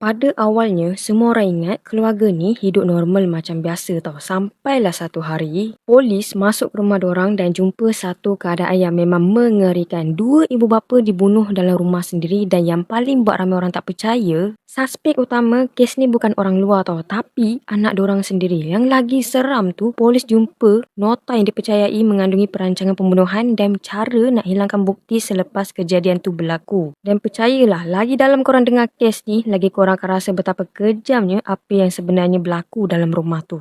Pada awalnya, semua orang ingat keluarga ni hidup normal macam biasa tau. Sampailah satu hari, polis masuk ke rumah dorang dan jumpa satu keadaan yang memang mengerikan. Dua ibu bapa dibunuh dalam rumah sendiri dan yang paling buat ramai orang tak percaya, suspek utama kes ni bukan orang luar tau, tapi anak dorang sendiri. Yang lagi seram tu, polis jumpa nota yang dipercayai mengandungi perancangan pembunuhan dan cara nak hilangkan bukti selepas kejadian tu berlaku. Dan percayalah, lagi dalam korang dengar kes ni, lagi korang akan rasa betapa kejamnya apa yang sebenarnya berlaku dalam rumah tu.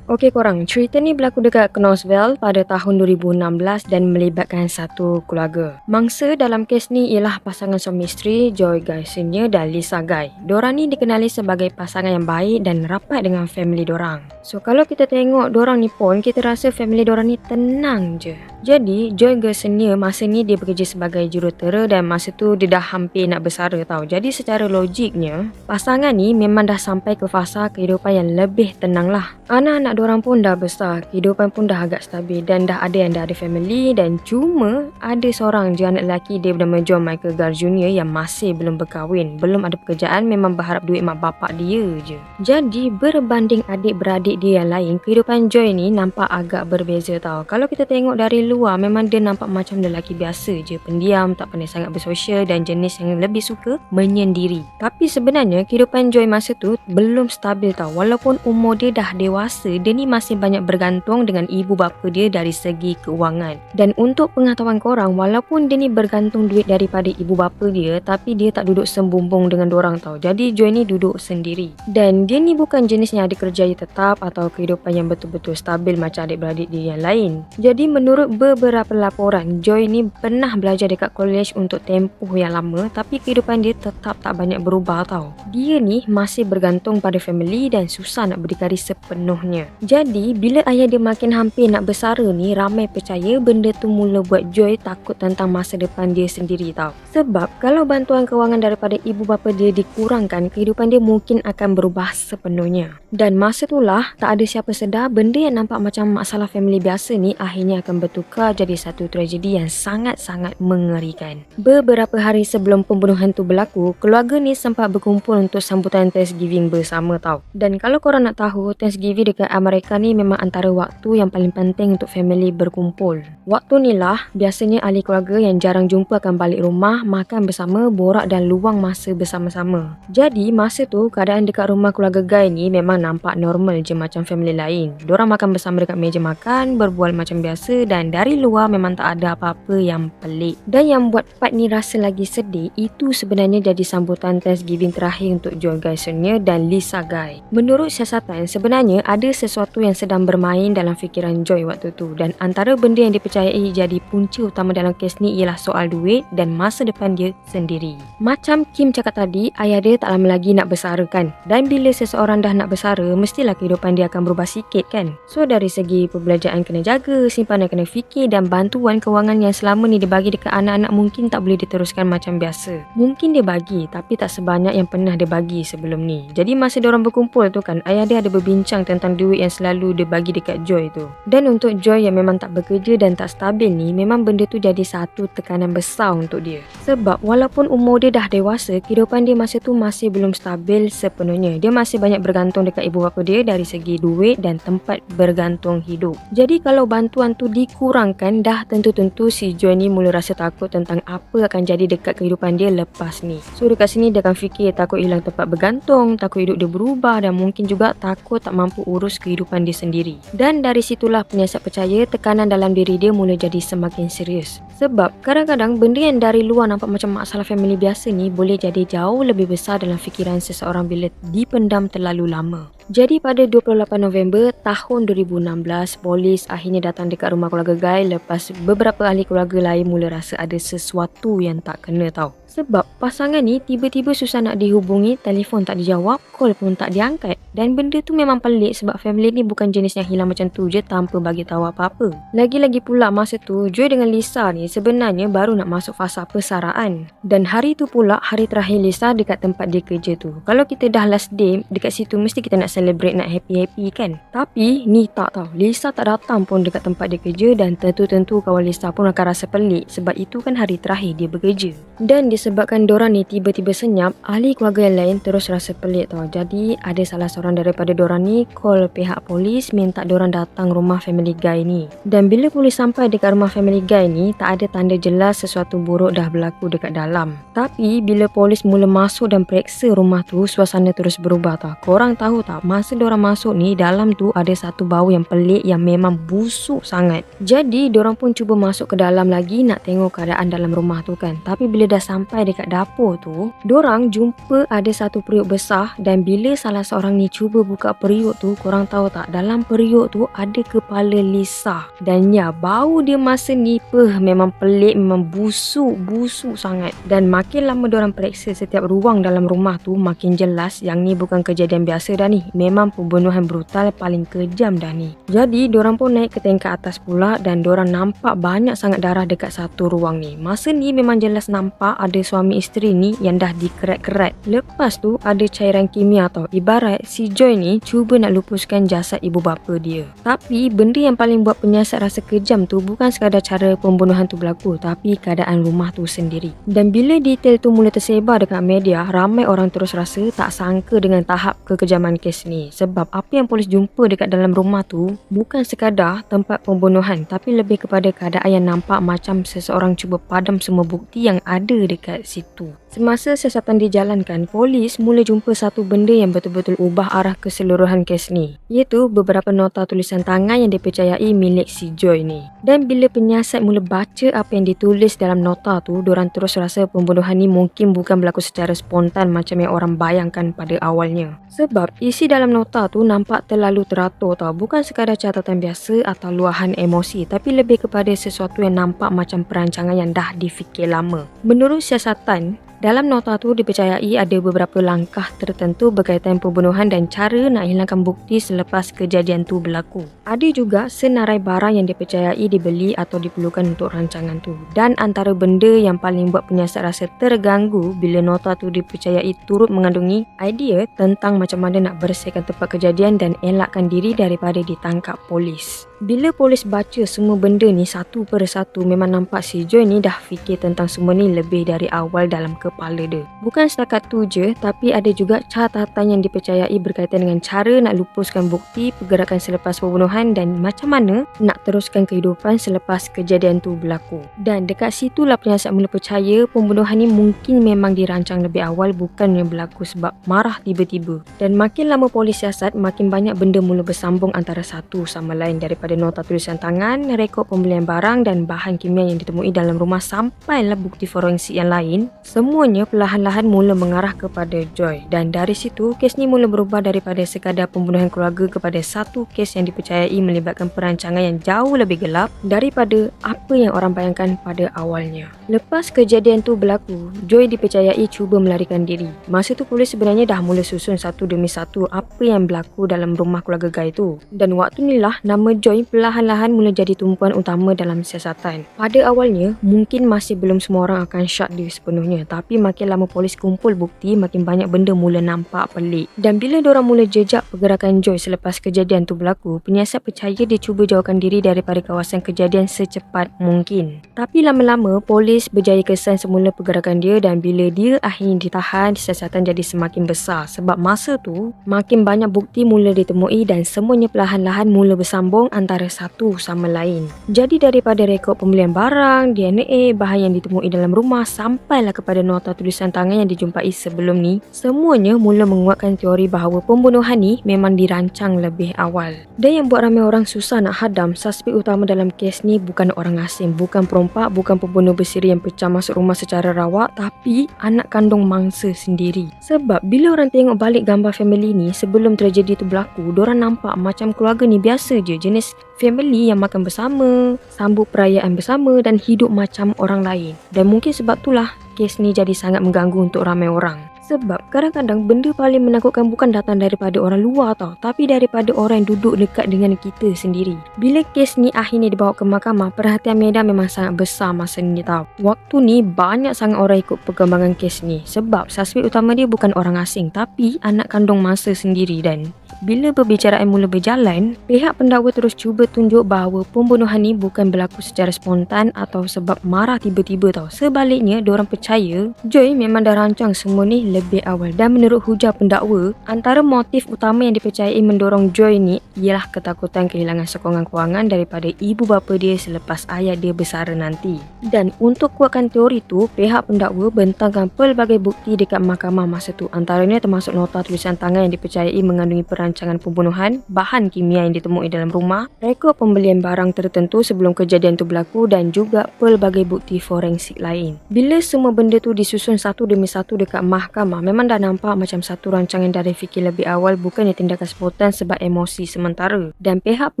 Okey korang, cerita ni berlaku dekat Knoxville pada tahun 2016 dan melibatkan satu keluarga. Mangsa dalam kes ni ialah pasangan suami isteri Joy Guy Senior dan Lisa Guy. Dorang ni dikenali sebagai pasangan yang baik dan rapat dengan family dorang. So kalau kita tengok dorang ni pun, kita rasa family dorang ni tenang je. Jadi Joy Guy Senior masa ni dia bekerja sebagai jurutera dan masa tu dia dah hampir nak bersara tau. Jadi secara logiknya, pasangan ni memang dah sampai ke fasa kehidupan yang lebih tenang lah. Anak-anak dorang pun dah besar, kehidupan pun dah agak stabil dan dah ada family, dan cuma ada seorang je anak lelaki dia bernama John Michael Gar Jr. yang masih belum berkahwin, belum ada pekerjaan, memang berharap duit mak bapak dia je. Jadi berbanding adik-beradik dia yang lain, kehidupan Joy ni nampak agak berbeza tau. Kalau kita tengok dari luar, memang dia nampak macam lelaki biasa je, pendiam, tak pandai sangat bersosial dan jenis yang lebih suka menyendiri. Tapi sebenarnya kehidupan Joy masa tu belum stabil tau. Walaupun umur dia dah dewasa, dia ni masih banyak bergantung dengan ibu bapa dia dari segi keuangan. Dan untuk pengetahuan korang, walaupun dia ni bergantung duit daripada ibu bapa dia, tapi dia tak duduk sembumbung dengan dorang tau. Jadi Joy ni duduk sendiri. Dan dia ni bukan jenis yang ada kerjaya tetap atau kehidupan yang betul-betul stabil macam adik-beradik dia yang lain. Jadi menurut beberapa laporan, Joy ni pernah belajar dekat college untuk tempoh yang lama, tapi kehidupan dia tetap tak banyak berubah tau. Dia ni masih bergantung pada family dan susah nak berdikari sepenuhnya. Jadi, bila ayah dia makin hampir nak bersara ni, ramai percaya benda tu mula buat Joy takut tentang masa depan dia sendiri tau. Sebab, kalau bantuan kewangan daripada ibu bapa dia dikurangkan, kehidupan dia mungkin akan berubah sepenuhnya. Dan masa itulah, tak ada siapa sedar benda yang nampak macam masalah family biasa ni akhirnya akan bertukar jadi satu tragedi yang sangat-sangat mengerikan. Beberapa hari sebelum pembunuhan tu berlaku, keluarga ni sempat berkumpul untuk sambutan Thanksgiving bersama tau. Dan kalau korang nak tahu, Thanksgiving dekat Amerika ni memang antara waktu yang paling penting untuk family berkumpul. Waktu ni lah biasanya ahli keluarga yang jarang jumpa akan balik rumah, makan bersama, borak dan luang masa bersama-sama. Jadi masa tu keadaan dekat rumah keluarga Guy ni memang nampak normal je macam family lain. Dorang makan bersama dekat meja makan, berbual macam biasa dan dari luar memang tak ada apa-apa yang pelik. Dan yang buat part ni rasa lagi sedih, itu sebenarnya jadi sambutan Thanksgiving terakhir untuk Joy Guy Senior dan Lisa Guy. Menurut siasatan, sebenarnya ada sesuatu yang sedang bermain dalam fikiran Joy waktu tu, dan antara benda yang dipercayai jadi punca utama dalam kes ni ialah soal duit dan masa depan dia sendiri. Macam Kim cakap tadi, ayah dia tak lama lagi nak bersara kan, dan bila seseorang dah nak bersara, mestilah kehidupan dia akan berubah sikit kan. So dari segi perbelanjaan kena jaga, simpanan kena fikir, dan bantuan kewangan yang selama ni dibagi dekat anak-anak mungkin tak boleh diteruskan macam biasa. Mungkin dia bagi, tapi tak sebanyak yang pernah dia bagi sebelum ni. Jadi masa diorang berkumpul tu kan, ayah dia ada berbincang tentang duit yang selalu dia bagi dekat Joy tu. Dan untuk Joy yang memang tak bekerja dan tak stabil ni, memang benda tu jadi satu tekanan besar untuk dia. Sebab walaupun umur dia dah dewasa, kehidupan dia masa tu masih belum stabil sepenuhnya. Dia masih banyak bergantung dekat ibu bapa dia dari segi duit dan tempat bergantung hidup. Jadi kalau bantuan tu dikurangkan, dah tentu-tentu si Joy ni mula rasa takut tentang apa akan jadi dekat kehidupan dia lepas ni. So dekat sini dia akan fikir takut hilang tempat bergantung, takut hidup dia berubah dan mungkin juga takut tak mampu urus kehidupan dia sendiri. Dan dari situlah penyiasat percaya tekanan dalam diri dia mula jadi semakin serius. Sebab kadang-kadang benda yang dari luar nampak macam masalah family biasa ni boleh jadi jauh lebih besar dalam fikiran seseorang bila dipendam terlalu lama. Jadi pada 28 November tahun 2016, polis akhirnya datang dekat rumah keluarga Guy lepas beberapa ahli keluarga lain mula rasa ada sesuatu yang tak kena tau. Sebab pasangan ni tiba-tiba susah nak dihubungi, telefon tak dijawab, call pun tak diangkat. Dan benda tu memang pelik sebab family ni bukan jenis yang hilang macam tu je tanpa bagi tahu apa-apa. Lagi-lagi pula masa tu, Joy dengan Lisa ni sebenarnya baru nak masuk fasa persaraan. Dan hari tu pula hari terakhir Lisa dekat tempat dia kerja tu. Kalau kita dah last day dekat situ mesti kita nak celebrate, nak happy-happy kan. Tapi ni tak tahu, Lisa tak datang pun dekat tempat dia kerja dan tentu-tentu kawan Lisa pun akan rasa pelik sebab itu kan hari terakhir dia bekerja. Dan disebabkan dorang ni tiba-tiba senyap, ahli keluarga yang lain terus rasa pelik tau. Jadi ada salah seorang daripada dorang ni call pihak polis minta dorang datang rumah family guy ni. Dan bila polis sampai dekat rumah family guy ni, tak ada tanda jelas sesuatu buruk dah berlaku dekat dalam. Tapi bila polis mula masuk dan periksa rumah tu, suasana terus berubah tau. Korang tahu tak, masa dorang masuk ni, dalam tu ada satu bau yang pelik yang memang busuk sangat. Jadi dorang pun cuba masuk ke dalam lagi nak tengok keadaan dalam rumah tu kan. Tapi bila dah sampai dekat dapur tu, dorang jumpa ada satu periuk besar. Dan bila salah seorang ni cuba buka periuk tu, korang tahu tak, dalam periuk tu ada kepala Lisa. Dan ya, bau dia masa ni memang pelik, memang busuk sangat. Dan makin lama dorang periksa setiap ruang dalam rumah tu, makin jelas yang ni bukan kejadian biasa dah ni. Memang pembunuhan brutal paling kejam dah ni. Jadi dorang pun naik ke tingkat atas pula dan dorang nampak banyak sangat darah dekat satu ruang ni. Masa ni memang jelas nampak ada suami isteri ni yang dah dikerat-kerat. Lepas tu ada cairan kimia tau. Ibarat si Joy ni cuba nak lupuskan jasad ibu bapa dia. Tapi benda yang paling buat penyiasat rasa kejam tu bukan sekadar cara pembunuhan tu berlaku, tapi keadaan rumah tu sendiri. Dan bila detail tu mula tersebar dekat media, ramai orang terus rasa tak sangka dengan tahap kekejaman kes ni. Sebab apa yang polis jumpa dekat dalam rumah tu bukan sekadar tempat pembunuhan, tapi lebih kepada keadaan yang nampak macam seseorang cuba padam semua bukti yang ada dekat situ. Semasa siasatan dijalankan, polis mula jumpa satu benda yang betul-betul ubah arah keseluruhan kes ni, iaitu beberapa nota tulisan tangan yang dipercayai milik si Joy ni. Dan bila penyiasat mula baca apa yang ditulis dalam nota tu, diorang terus rasa pembunuhan ni mungkin bukan berlaku secara spontan macam yang orang bayangkan pada awalnya. Sebab isi dalam nota tu nampak terlalu teratur tau, bukan sekadar catatan biasa atau luahan emosi, tapi lebih kepada sesuatu yang nampak macam perancangan yang dah difikir lama. Menurut siasatan, dalam nota tu dipercayai ada beberapa langkah tertentu berkaitan pembunuhan dan cara nak hilangkan bukti selepas kejadian tu berlaku. Ada juga senarai barang yang dipercayai dibeli atau diperlukan untuk rancangan tu. Dan antara benda yang paling buat penyiasat rasa terganggu bila nota tu dipercayai turut mengandungi idea tentang macam mana nak bersihkan tempat kejadian dan elakkan diri daripada ditangkap polis. Bila polis baca semua benda ni satu per satu, memang nampak si Joy ni dah fikir tentang semua ni lebih dari awal dalam kepala dia. Bukan setakat tu je, tapi ada juga catatan yang dipercayai berkaitan dengan cara nak lupuskan bukti pergerakan selepas pembunuhan dan macam mana nak teruskan kehidupan selepas kejadian tu berlaku. Dan dekat situlah penyiasat mula percaya pembunuhan ni mungkin memang dirancang lebih awal, bukan yang berlaku sebab marah tiba-tiba. Dan makin lama polis siasat, makin banyak benda mula bersambung antara satu sama lain, daripada nota tulisan tangan, rekod pembelian barang dan bahan kimia yang ditemui dalam rumah sampailah bukti forensik yang lain. Semuanya perlahan-lahan mula mengarah kepada Joy. Dan dari situ, kes ni mula berubah daripada sekadar pembunuhan keluarga kepada satu kes yang dipercayai melibatkan perancangan yang jauh lebih gelap daripada apa yang orang bayangkan pada awalnya. Lepas kejadian tu berlaku, Joy dipercayai cuba melarikan diri. Masa tu polis sebenarnya dah mula susun satu demi satu apa yang berlaku dalam rumah keluarga Guy tu. Dan waktu inilah nama Joy perlahan-lahan mula jadi tumpuan utama dalam siasatan. Pada awalnya, mungkin masih belum semua orang akan syak dia sepenuhnya, tapi makin lama polis kumpul bukti, makin banyak benda mula nampak pelik. Dan bila diorang mula jejak pergerakan Joy selepas kejadian tu berlaku, penyiasat percaya dia cuba jauhkan diri daripada kawasan kejadian secepat mungkin. Tapi lama-lama, polis berjaya kesan semula pergerakan dia dan bila dia akhirnya ditahan, siasatan jadi semakin besar sebab masa tu, makin banyak bukti mula ditemui dan semuanya perlahan-lahan mula bersambung antara satu sama lain. Jadi daripada rekod pembelian barang, DNA, bahan yang ditemui dalam rumah sampailah kepada nota tulisan tangan yang dijumpai sebelum ni, semuanya mula menguatkan teori bahawa pembunuhan ni memang dirancang lebih awal. Dan yang buat ramai orang susah nak hadam, suspek utama dalam kes ni bukan orang asing, bukan perompak, bukan pembunuh bersiri yang pecah masuk rumah secara rawak, tapi anak kandung mangsa sendiri. Sebab bila orang tengok balik gambar family ni sebelum tragedi tu berlaku, diorang nampak macam keluarga ni biasa je, jenis family yang makan bersama, sambut perayaan bersama dan hidup macam orang lain. Dan mungkin sebab itulah kes ni jadi sangat mengganggu untuk ramai orang. Sebab kadang-kadang benda paling menakutkan bukan datang daripada orang luar tau, tapi daripada orang yang duduk dekat dengan kita sendiri. Bila kes ni akhirnya dibawa ke mahkamah, perhatian media memang sangat besar masa ni tau. Waktu ni banyak sangat orang ikut perkembangan kes ni sebab suspek utama dia bukan orang asing tapi anak kandung mangsa sendiri. Dan bila perbicaraan mula berjalan, pihak pendakwa terus cuba tunjuk bahawa pembunuhan ni bukan berlaku secara spontan atau sebab marah tiba-tiba tau. Sebaliknya, diorang percaya Joy memang dah rancang semua ni lebih awal. Dan menurut hujah pendakwa, antara motif utama yang dipercayai mendorong Joy ni ialah ketakutan kehilangan sokongan kewangan daripada ibu bapa dia selepas ayah dia bersara nanti. Dan untuk kuatkan teori tu, pihak pendakwa bentangkan pelbagai bukti dekat mahkamah masa tu. Antaranya termasuk nota tulisan tangan yang dipercayai mengandungi perancangan pembunuhan, bahan kimia yang ditemui dalam rumah, rekod pembelian barang tertentu sebelum kejadian tu berlaku dan juga pelbagai bukti forensik lain. Bila semua benda tu disusun satu demi satu dekat mahkamah, memang dah nampak macam satu rancangan dari fikir lebih awal, bukannya tindakan spontan sebab emosi sementara. Dan pihak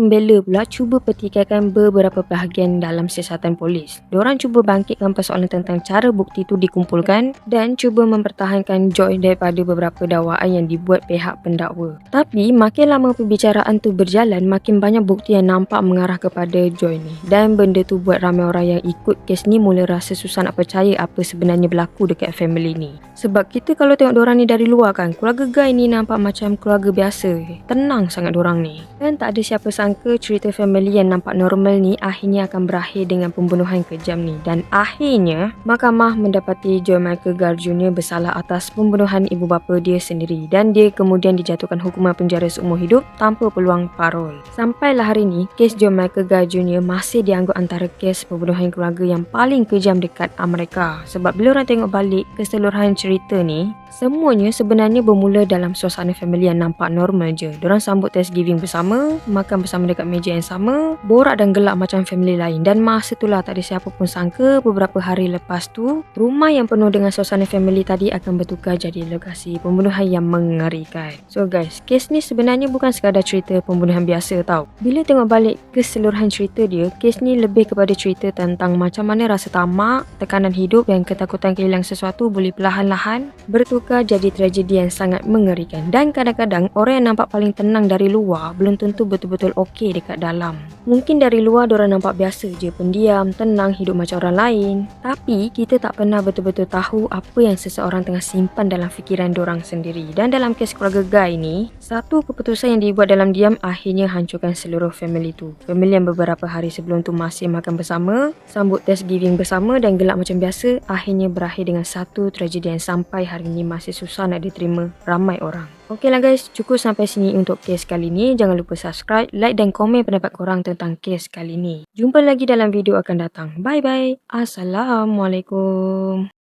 pembela pula cuba pertikaikan beberapa bahagian dalam siasatan polis. Diorang cuba bangkitkan persoalan tentang cara bukti tu dikumpulkan dan cuba mempertahankan Joy daripada beberapa dakwaan yang dibuat pihak pendakwa. Tapi makin lama perbicaraan tu berjalan, makin banyak bukti yang nampak mengarah kepada Joy ni. Dan benda tu buat ramai orang yang ikut kes ni mula rasa susah nak percaya apa sebenarnya berlaku dekat family ni. Sebab kita kalau tengok diorang ni dari luar kan, keluarga Guy ni nampak macam keluarga biasa. Tenang sangat diorang ni. Dan tak ada siapa sangka cerita family yang nampak normal ni akhirnya akan berakhir dengan pembunuhan kejam ni. Dan akhirnya, mahkamah mendapati Joy Michael Gar Jr. bersalah atas pembunuhan ibu bapa dia sendiri. Dan dia kemudian dijatuhkan hukuman penjara seumur hidup tanpa peluang parol. Sampailah hari ni, kes Joy Michael Gar Jr. masih dianggap antara kes pembunuhan keluarga yang paling kejam dekat Amerika. Sebab bila orang tengok balik keseluruhan cerita ni, semuanya sebenarnya bermula dalam suasana family yang nampak normal je. Diorang sambut Thanksgiving bersama, makan bersama dekat meja yang sama, borak dan gelak macam family lain. Dan masa itulah tak ada siapa pun sangka beberapa hari lepas tu, rumah yang penuh dengan suasana family tadi akan bertukar jadi lokasi pembunuhan yang mengerikan. So guys, kes ni sebenarnya bukan sekadar cerita pembunuhan biasa tau. Bila tengok balik keseluruhan cerita dia, kes ni lebih kepada cerita tentang macam mana rasa tamak, tekanan hidup dan ketakutan kehilangan sesuatu boleh perlahan-lahan bertukar jadi tragedi yang sangat mengerikan. Dan kadang-kadang orang yang nampak paling tenang dari luar belum tentu betul-betul okey dekat dalam. Mungkin dari luar diorang nampak biasa je, pendiam, tenang, hidup macam orang lain. Tapi kita tak pernah betul-betul tahu apa yang seseorang tengah simpan dalam fikiran diorang sendiri. Dan dalam kes keluarga Guy ni, satu keputusan yang dibuat dalam diam akhirnya hancurkan seluruh family tu. Family yang beberapa hari sebelum tu masih makan bersama, sambut Thanksgiving bersama dan gelak macam biasa, akhirnya berakhir dengan satu tragedi yang sampai hari ni masih susah nak diterima ramai orang. Okeylah guys, cukup sampai sini untuk kes kali ni. Jangan lupa subscribe, like dan komen pendapat korang tentang kes kali ni. Jumpa lagi dalam video akan datang. Bye bye. Assalamualaikum.